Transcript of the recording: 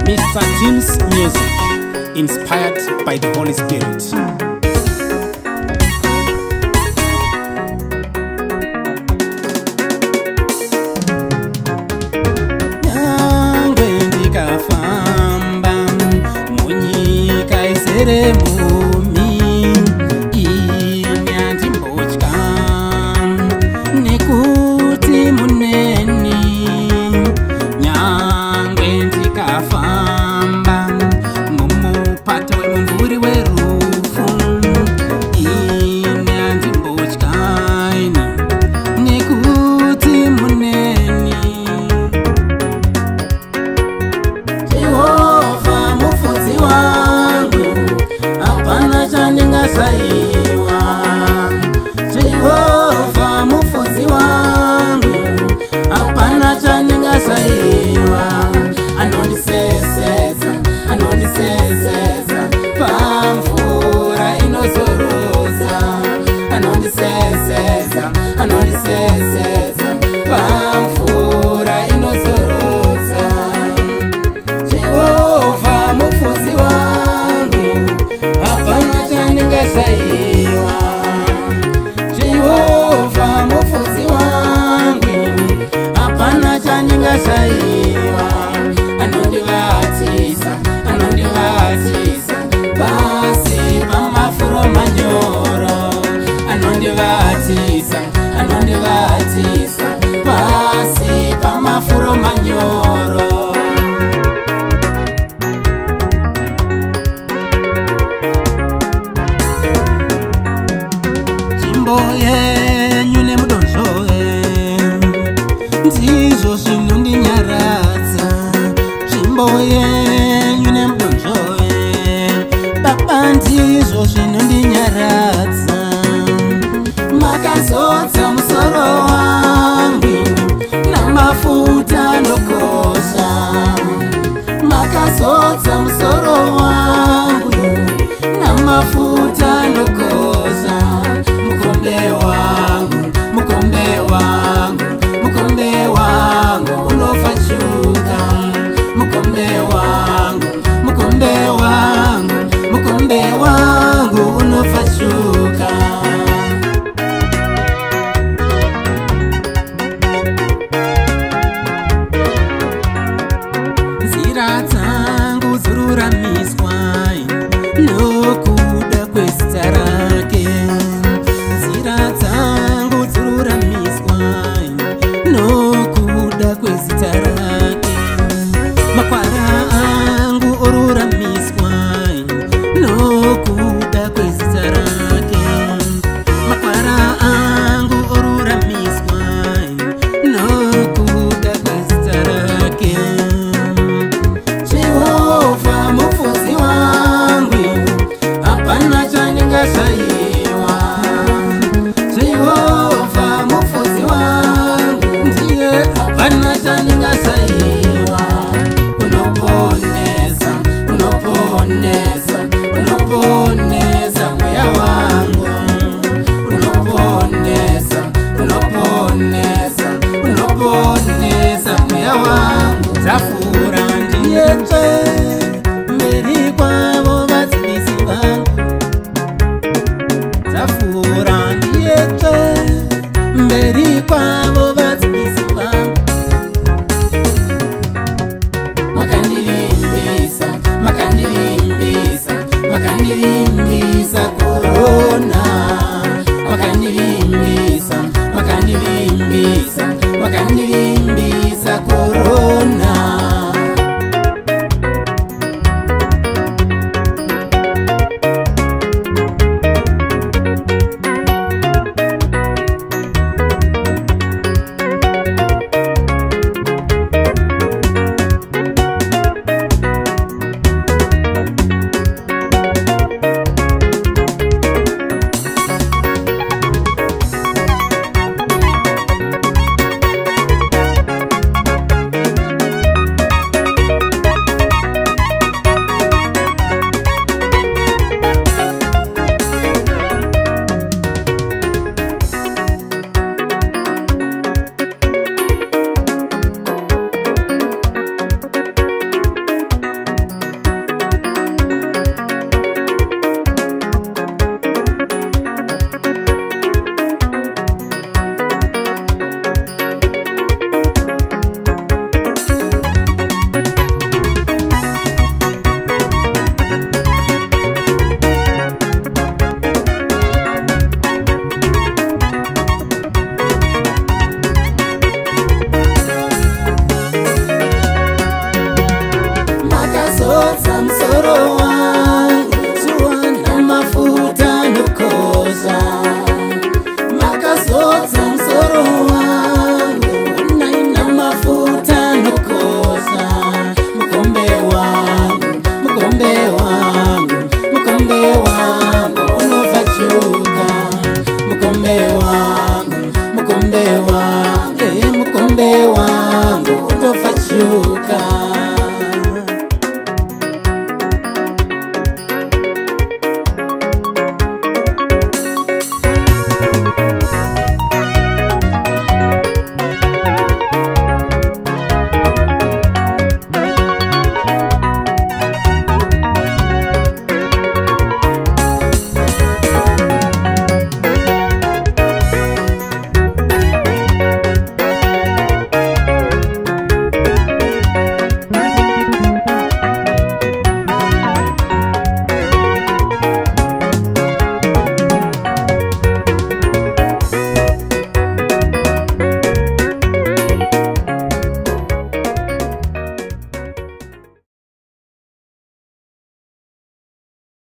Mr. Tim's music, inspired by the Holy Spirit. Nekuti muneni nyangwe ndikafamba mumupata wemumvuri werufu, ine handimbotyaini nekuti muneni. Jehovha mufudzi wangu, hapana chandingashayiwa. Jehovha mufudzi wangu, hapana chandingashayiwa. Anondiseseza, anondiseseza pamvura inozorosa. Anondiseseza, anondiseseza pamvura inozorosa. Jehovha mufudzi wangu, hapana chandingashayiwa. Jehovha mufudzi wangu, hapana chandingashayiwa. Anondivatisa, anondivatisa pasi pamafuro manyoro. Anondivatisa, anondivatisa pasi pamafuro manyoro. Jimbo yenyu nemudonzvo ndizvo zvinondinyaradza. Nzvimbo yenyu nemudonzvo baba ndizvo zvinondinyaradza. Makazodza musoro wangu namafuta anokosha. Makazodza musoro wangu namafuta anokosha. Mukombe wangu, mukombe wangu, mukombe wangu unofashuka. Mukombe wangu, mukombe wangu, mukombe wangu unofashuka. Nzira dzangu dzoruramiswa nokuda kwezita rake. Nzira dzangu dzoruramiswa nokuda kwezita rake. Makwara angu oruramiswa nokuda kwezita rake. Makwara angu oruramiswa nokuda kwezita rake. Jehovha mufudzi wangu, hapana chandingashayiwa. Jehovha mufudzi wangu, ndiye hapana chandingashayiwa. Unoponesa, unoponesa, unoponesa mweya wangu. Unoponesa, unoponesa, unoponesa mweya wangu. Tafura ndiyetsve mberi kwavo vadzivisi vangu. Tafura ndiyetsve mberi kwavo vadzivisi vangu. Makandirimbisa, makandirimbisa, makandirimbisa korona. Makandirimbisa, makandirimbisa, makandirimbisa korona. kugaruka.